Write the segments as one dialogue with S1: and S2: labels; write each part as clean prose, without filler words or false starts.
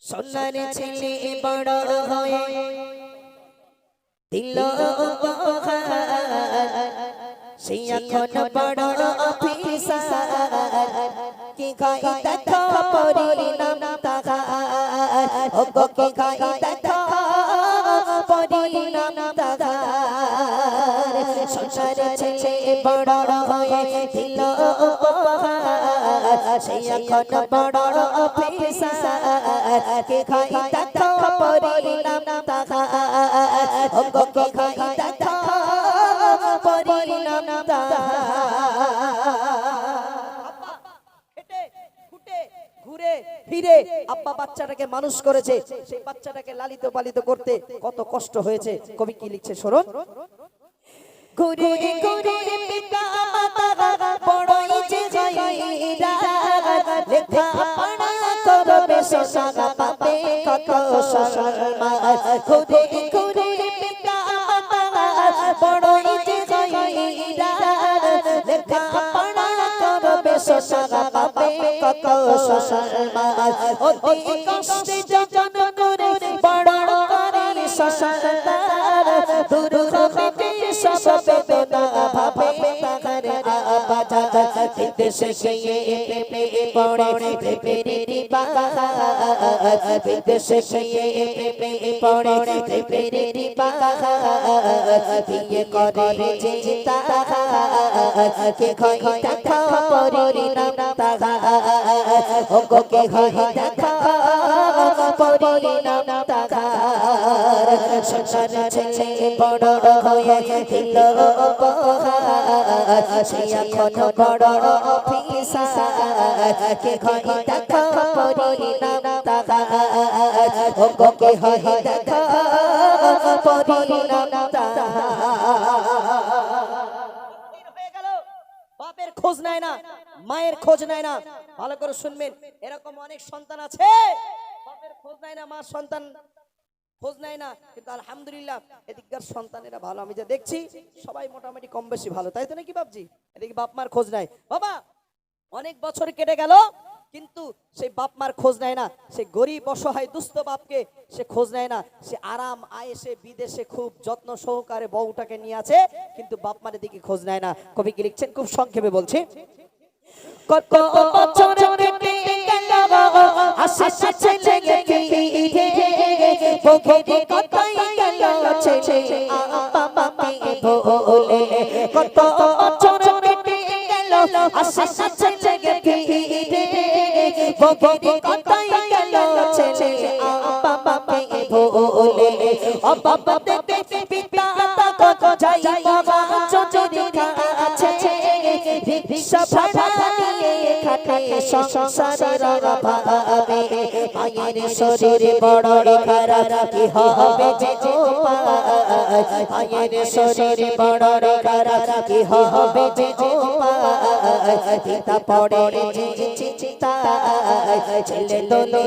S1: সোনার ছেলে বড় হয়ে দিল উপহার, সে এখন বড় অফিসার, কি খাই দেখো পরিণাম তাহার, ও গো কি খাই দেখো পরিণাম তাহার। সোনার ছেলে বড় হয়ে দিল উপহার, সে এখন বড় অফিসার, কি খাই দেখো পরিণাম তাহার, ও গো কি খাই দেখো পরিণাম ঘুরে ফিরে আব্বা বাচ্চাটাকে মানুষ করেছে, সেই বাচ্চাটাকে লালিত পালিত করতে কত কষ্ট হয়েছে। কবি কি লিখছে শুনুন। ঘুরে ঘুরে পিতা মাতা বড়ই যে গায়রা, লেখা পড়া করবে শশা পাবে কত শর্মা। ঘুরে ঘুরে পিতা মাতা বড়ই যে গায়রা, লেখা পড়া করবে শশা পাবে কত শর্মা। অতি কষ্টে যতন করে বড় করে শশার, দূর হবে সব বেদনা ভাবে তাহার আবাজান। বিদেশে গিয়ে প্রেমে পড়ে প্রেমেরই বাহার, বিদেশে গিয়ে প্রেমে পড়ে প্রেমেরই বাহার, বিয়ে করে যে তাহার, কে হয় দেখা পরিণাম তাহার, ও গো কে হয় দেখা পরিণাম তাহার। সোনার ছেলে বড় হয়ে দিল উপহার, সে এখন বড় অফিসার, কে হয় দেখা পরিণাম তাহার, ও গো কে হয় দেখা পরিণাম তাহার। বাপের খোঁজ নেয় না, মায়ের খোঁজ নেয় না। ভালো করে শুনবেন, এরকম অনেক সন্তান আছে বাপের খোঁজ নেয় না, মা সন্তান খোঁজ নেয় না, কিন্তু আলহামদুলিল্লাহ এদিককার সন্তানেরা ভালো। আমি যা দেখছি সবাই মোটামুটি কম বেশি ভালো, তাই তো নাকি বাপজি? এদিকে বাপ মার খোঁজ নেয়। বাবা অনেক বছর কেটে গেল কিন্তু সেই বাপ মার খোঁজ নেয় না, সে গরিব অসহায় দুস্থ বাপকে সে খোঁজ নেয় না। সে আরাম আয়েসে বিদেশে খুব যত্ন সহকারে বউটাকে নিয়ে আছে, কিন্তু বাপ মার দিকে খোঁজ নেয় না। কবি কি লিখছেন খুব সংক্ষেপে বলছি। কত বছর কেটে গেল আসে ছেলে ফিরে, বগেরে কথাই গেল ছেলে বাবাকে ভোলে। কত বছর কেটে গেল আসে ছেলে ফিরে, বগেরে কথাই গেল ছেলে বাবাকে ভোলে। ও বাবা দেখে পিতা কত যাই বাবা চোখের কাছে, রিকশা ভাড়া দিয়ে খাটে সংসারের অভাবে, মায়ের শরীর বড় খারাপ কি হবে যে উপায়, মায়ের শরীর বড় খারাপ কি হবে যে উপায়। পিতা পড়ে যে চিন্তায়, ছেলে দোলে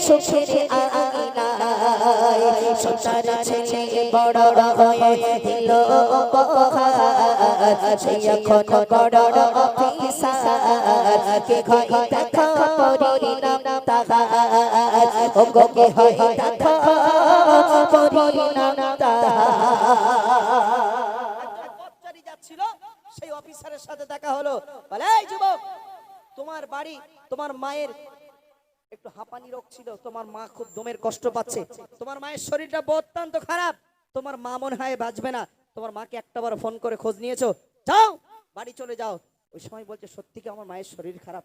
S1: সুখের আঙিনায়। সোনার ছেলে বড় হয়ে দিল উপহার, সে এখন বড় অফিসার, কে হয় দেখা পরিণাম তাহার, ও গো কে হয় দেখা পরিণাম তাহার। যাচ্ছিল সেই অফিসারের সাথে দেখা হলো, বলে এই যুবক তোমার বাড়ি, তোমার মায়ের একটু হাঁপানি রোগ ছিল, তোমার মা খুব দমের কষ্ট পাচ্ছে, তোমার মায়ের শরীরটা অত্যন্ত খারাপ, তোমার মা মনে হয় বাঁচবে না, তোমার মাকে একটাবার ফোন করে খোঁজ নিয়েছো, যাও বাড়ি চলে যাও। ওই সময় বলছে সত্যি কি আমার মায়ের শরীর খারাপ?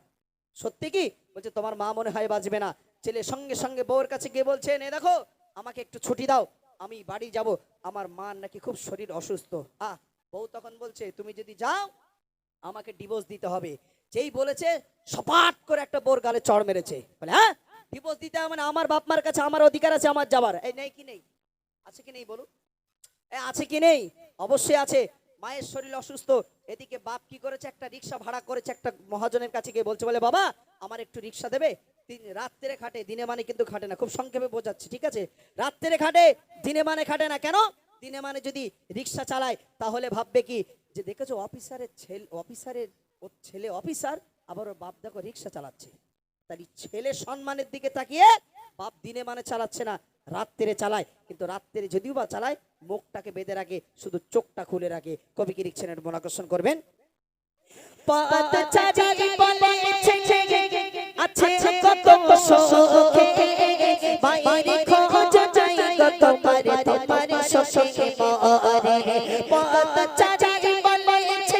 S1: সত্যি কি? বলছে তোমার মা মনে হয় বাঁচবে না। ছেলে সঙ্গে সঙ্গে বউয়ের কাছে গিয়ে বলছে এ দেখো আমাকে একটু ছুটি দাও, আমি বাড়ি যাব, আমার মা নাকি খুব শরীর অসুস্থ। বউ তখন বলছে তুমি যদি যাও আমাকে ডিভোর্স দিতে হবে। যেই বলেছে সপাট করে একটা বোর গালে চড় মেরেছে, বলে হ্যাঁ ডিভোর্স দিতে মানে আমার বাপ মার কাছে আমার অধিকার আছে আমার যাবার। এই নেই কি নেই? আছে কি নেই বলুন? আছে কি নেই? অবশ্যই আছে। মায়ের শরীর অসুস্থ, এদিকে বাপ কি করেছে একটা রিক্সা ভাড়া করেছে, একটা মহাজনের কাছে গিয়ে বলছে বলে বাবা আমার একটু রিক্সা দেবে। রাত্রে খাটে, দিনে মানে কিন্তু খাটে না। খুব সংক্ষেপে বোঝাচ্ছি, ঠিক আছে? রাত্রে খাটে, দিনে মানে খাটে না। কেন? দিনে মানে যদি রিক্সা চালায় তাহলে ভাববে কি যে দেখেছো অফিসারের ছেলে, অফিসারের ছেলে অফিসার, আবার ওর বাপ দেখো রিক্সা চালাচ্ছে। তাই ছেলে সম্মানের দিকে তাকিয়ে বাপ দিনে মানে চালাচ্ছে না, রাত্রে চালায়। কিন্তু রাত্রে যদিও বা চালায়, মুখটাকে বেঁধে রাখে, শুধু চোখটা খুলে রাখে। কবি কি লিখছেন এর মনোকর্ষণ করবেন। পথচারী বলেছে আছে কত সুখে, বাইরে খোঁজ যাই গো তোমারে তোমারে সুখে মরে। পথচারী বলেছে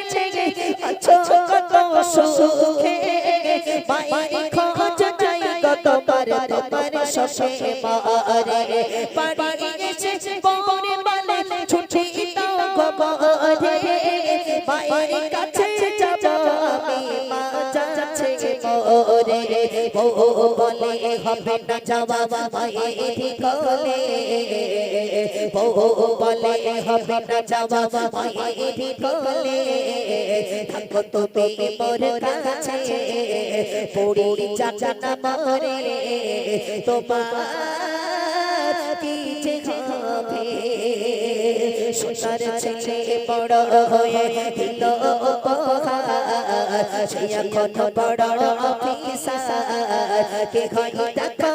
S1: আছে কত সুখে, বাইরে খোঁজ যাই গো তোমারে তোমারে সুখে মরে। বাড়ি এসে বলে বলে ছুটি দাও গো মরে, বাইরে কাছে বলে হবে না যাওয়া মায়েরি কোলে, বলে হবে না যাওয়া মায়েরি কোলে। থাকো তুমি মোর কাছে, পড়ি জানা মরে তোমার কি যে হবে। সোনার ছেলে বড় হয়ে দিল উপহার, সে এখন বড় অফিসার। কে হয় দেখো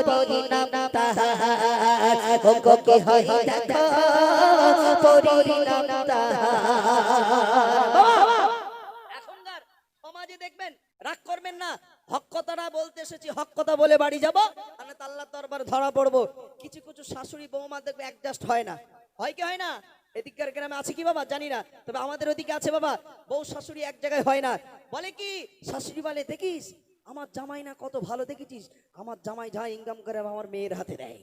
S1: পরিণাম তাহার, গো কে হয় দেখো পরিণাম তাহার। এখনকার সমাজে দেখবেন, রাগ করবেন না, হক কথাটা বলতে এসেছি, হক কথা বলে বাড়ি যাবো, আর না আল্লাহর দরবারে ধরা পড়বো। কিছু কিছু শাশুড়ি বৌমা দেখবে অ্যাডজাস্ট হয় না, হয় কি হয় না? এদিককার গ্রামে আছে কি বাবা জানি না, তবে আমাদের ওদিকে আছে বাবা। বউ শাশুড়ি এক জায়গায় হয় না। বলে কি, শাশুড়ি বলে দেখিস আমার জামাই না কত ভালো, দেখেছিস আমার জামাই যা ইনকাম করে আমার মেয়ের হাতে দেয়।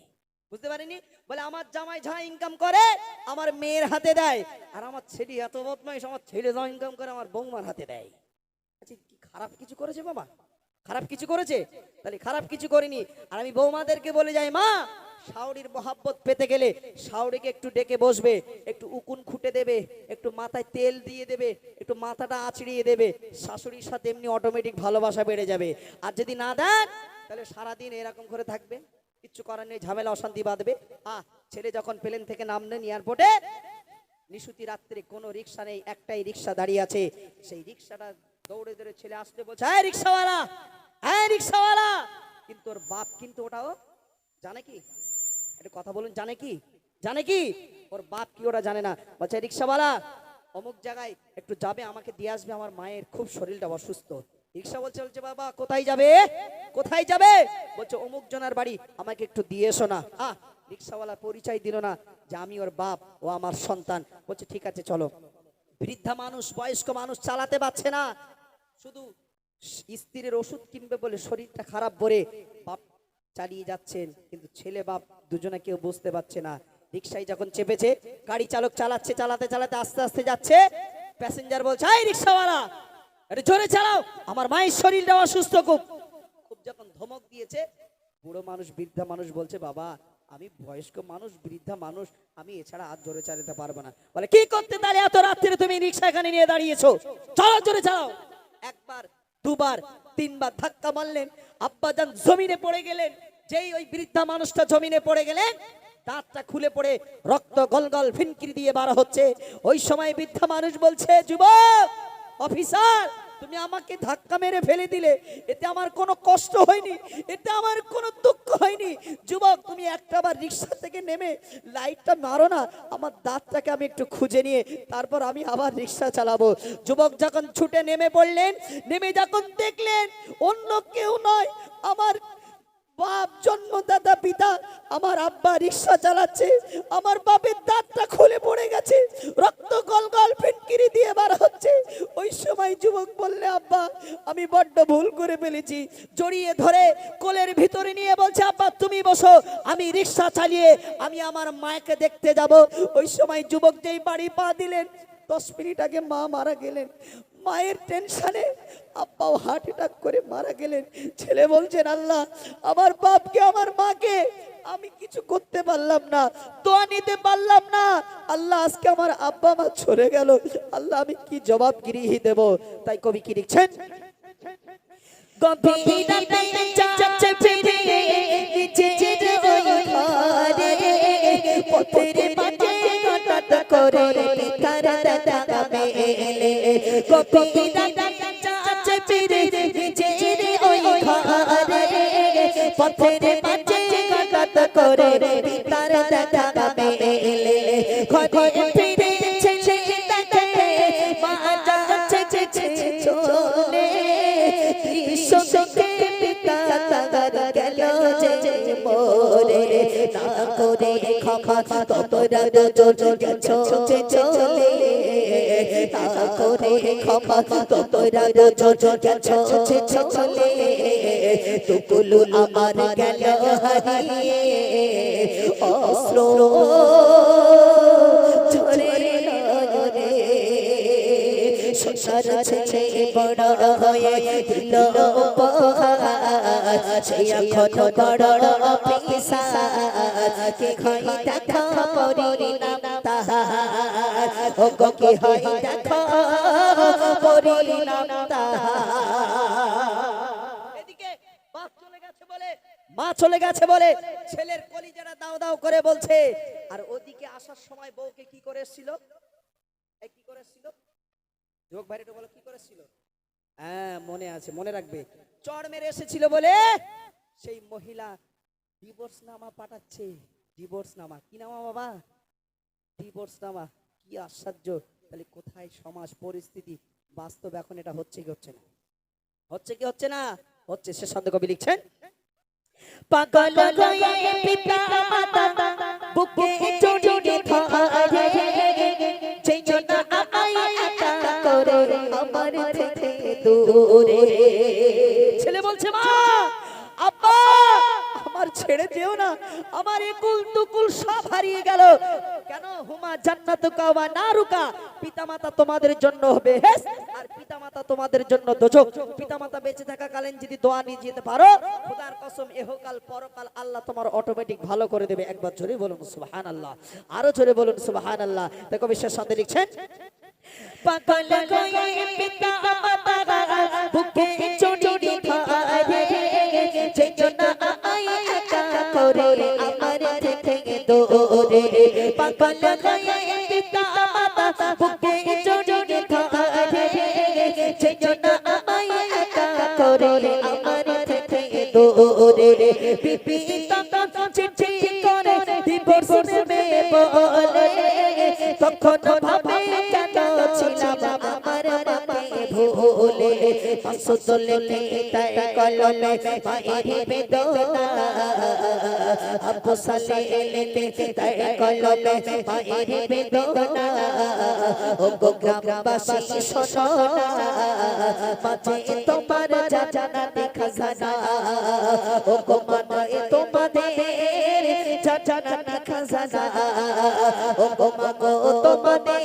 S1: বুঝতে পারিনি? বলে আমার জামাই যা ইনকাম করে আমার মেয়ের হাতে দেয়, আর আমার ছেলে এত বদমাইশ, আমার ছেলে যা ইনকাম করে আমার বৌমার হাতে দেয়। আচ্ছা, কি খারাপ কিছু করেছে বাবা? খারাপ কিছু করেছে? তাহলে খারাপ কিছু করিনি। আর আমি বৌমাদেরকে বলে যাই, মা শাওড়ির মহাব্বত পেতে গেলে শাওড়িকে একটু ডেকে বসবে, একটু উকুন খুঁটে দেবে, একটু মাথায় তেল দিয়ে দেবে, একটু মাথাটা আঁচড়িয়ে দেবে, শাশুড়ির সাথে এমনি অটোমেটিক ভালোবাসা বেড়ে যাবে। আর যদি না দেন তাহলে সারাদিন এরকম করে থাকবে, কিচ্ছু করার নেই, ঝামেলা অশান্তি বাঁধবে। ছেলে যখন প্লেন থেকে নামলেন এয়ারপোর্টে, নিশুতি রাত্রে কোনো রিক্সা নেই, একটাই রিক্সা দাঁড়িয়ে আছে। সেই রিক্সাটা দৌড়ে দৌড়ে ছেলে আসতে বলছে, হ্যাঁ রিক্সাওয়ালা, হ্যাঁ রিক্সাওয়ালা। কিন্তু ওর বাপ কিন্তু ওটাও জানে কি, একটা কথা বলুন, জানে কি? জানে কি ওর বাপ কি ওরা জানে না। বলছে রিক্সাওয়ালা অমুক জায়গায় একটু যাবে, আমাকে দিয়ে আসবে, আমার মায়ের খুব শরীরটা অসুস্থ। রিক্সা বলছে বাবা কোথায় যাবে, কোথায় যাবে? বলছে অমুক জনার বাড়ি, আমাকে একটু দিয়ে এসো না। রিক্সাওয়ালা পরিচয় দিল না যে আমি ওর বাপ, ও আমার সন্তান। বলছে ঠিক আছে চলো। বৃদ্ধা মানুষ, বয়স্ক মানুষ চালাতে পারছে না, শুধু স্ত্রীর ওষুধ কিনবে বলে শরীরটা খারাপ করে বাপ চালিয়ে যাচ্ছেন, কিন্তু ছেলে বাপ দুজনে কেউ বুঝতে পারছে না। রিক্সায় যখন চেপেছে, গাড়ি চালক চালাচ্ছে, চালাতে চালাতে আস্তে আস্তে যাচ্ছে, প্যাসেঞ্জার বলছে এই রিক্সাওয়ালা আরে জোরে চালাও, আমার মায়ের শরীরটা অসুস্থ খুব। খুব যখন ধমক দিয়েছে, বুড়ো মানুষ বৃদ্ধা মানুষ বলছে বাবা আমি বয়স্ক মানুষ, বৃদ্ধা মানুষ, আমি এছাড়া আর জোরে চালাতে পারবো না। বলে কি করতে দাঁড়িয়ে এত রাত্রে তুমি রিক্সা এখানে নিয়ে দাঁড়িয়েছো, চলো জোরে চালাও। একবার দুবার তিনবার ধাক্কা মারলেন, আব্বাজান জমিনে পড়ে গেলেন। যেই ওই বৃদ্ধা মানুষটা জমিনে পড়ে গেলেন, দাঁতটা খুলে পড়ে রক্ত গলগল ফিনকিরি দিয়ে বার হচ্ছে। ওই সময় বৃদ্ধা মানুষ বলছে যুবক অফিসার তুমি আমাকে ধাক্কা মেরে ফেলে দিলে, এতে আমার কোনো কষ্ট হয়নি, এতে আমার কোনো দুঃখ হয়নি। যুবক তুমি একটাবার রিক্সা থেকে নেমে লাইটটা মারো না, আমার দাঁতটাকে আমি একটু খুঁজে নিয়ে তারপর আমি আবার রিক্সা চালাবো। যুবক যখন ছুটে নেমে পড়লেন, নেমে যখন দেখলেন অন্য কেউ নয়, আমার বাপ জন্মদাতা পিতা, আমার আব্বা রিক্সা চালাচ্ছে, আমার বাপের দাঁতটা খুলে পড়ে গেছে, রক্ত গলগল ফিনকিরি দিয়ে বার হচ্ছে। ওই সময় যুবক বললে আব্বা আমি বড্ড ভুল করে ফেলেছি। জড়িয়ে ধরে কোলের ভিতরে নিয়ে বলছে আব্বা তুমি বসো, আমি রিক্সা চালিয়ে আমি আমার মাকে দেখতে যাব। ওই সময় যুবক যেই বাড়ি পা দিলেন, 10 মিনিট আগে মা মারা গেলেন, মায়ের টেনশনে আব্বাও হার্ট অ্যাটাক করে মারা গেলেন। ছেলে বলছেন আল্লাহ আমার বাপকে আমার মাকে আমি কিছু করতে পারলাম না, দোয়া নিতে পারলাম না, আল্লাহ আজকে আমার আব্বা মা চলে গেল, আল্লাহ আমি কি জবাবগিরি দেব। তাই কবি কি লিখছেন, করে পথের মাঝে হঠাৎ করে পিতার দেখা মেলে ঘরে ফিরেছে দেখে মা যাচ্ছে চলে দৃশ্য দেখে পিতা তার গেল যে মোরে না করে ক্ষমা তোমরা দুজন গেছো চলে না করে ক্ষমা তোমরা দুজন গেছো চলে টুকুলু আমার গেল হারিয়ে অস্ত্র ঝরে রে সংসার ছেড়ে বড় হয়ে দিল উপহার সে এখন বড় অফিসার কে খাই দেখা পরিণাম তাহার ও গো কি হয় দেখা পরিণাম তাহার এদিকে মা চলে গেছে বলে ছেলের কলিজাটা দাও দাও করে বলছে আর ওদিকে আসার সময় বউকে কি করে এসেছিল কি করে এসেছিল যোগ ভাইরে বলো কি করেছিল হ্যাঁ মনে আছে মনে রাখবে চড় মেরে এসেছিল বলে সেই মহিলা ডিভোর্স নামা পাঠাচ্ছে ডিভোর্স নামা কি নামা বাবা ডিভোর্স নামা কি আশ্চর্য তাহলে কোথায় সমাজ পরিস্থিতি বাস্তব এখন এটা হচ্ছে কি হচ্ছে না হচ্ছে কি হচ্ছে না হচ্ছে সে শব্দ কবি লিখছেন পাগল হয়ে পিতা মাতা বুকে জড়িয়ে ধরে সেই জন্য আমায় একা করে আমার থেকে দূরে ছেলে বলছে মা আব্বা আমার ছেড়ে যেও না আমার একুল দুকুল সব হারিয়ে গেল কেন হুমা জান্নাতুকা ওয়া নারুকা পিতামাতা তোমাদের জন্য বেহেশ আর পিতামাতা তোমাদের জন্য দোজখ পিতামাতা বেঁচে থাকা কালীন যদি দোয়া নিয়ে যেতে পারো খোদার কসম ইহকাল পরকাল আল্লাহ তোমার অটোমেটিক ভালো করে দেবে একবার জোরে বলুন সুবহানাল্লাহ আরো জোরে বলুন সুবহানাল্লাহ দেখো বিশ্বাস সাথে লিখছেন পাগল হয়ে পিতামাতা বুকে জড়িয়ে ধরে সেই জন্য আমায় একা করে আমার থেকে দূরে পাগল হয়ে পিতামাতা বুকে জড়িয়ে ধরে সেই জন্য আমায় একা করে আমার থেকে দূরে পিতা চিঠি করে ডিভোর্স নেবে বলে তখন ভাবে কেন ছিলাম আমার মাকে ভুলে পাঁচশো লেখে তাই কলমে মায়ের বেদনা আব্বু সালে লেখে তাই কলমে মায়ের বেদনা ও গো গ্রামবাসী শোনো না মাঝে তোমার জানা দেখা জানা ও গো মানে তোমাদের জানা দেখা জানা ও গো মাগো তোমাদের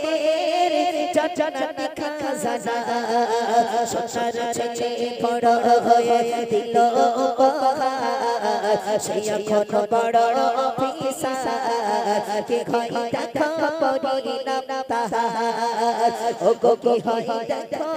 S1: জানা দেখা জানা সংসার ছেড়ে বড় হয়ে দিল উপহার সে এখন বড় অফিসার কে হয় দেখা পরিণাম তাহার ও গো কি হয় দেখা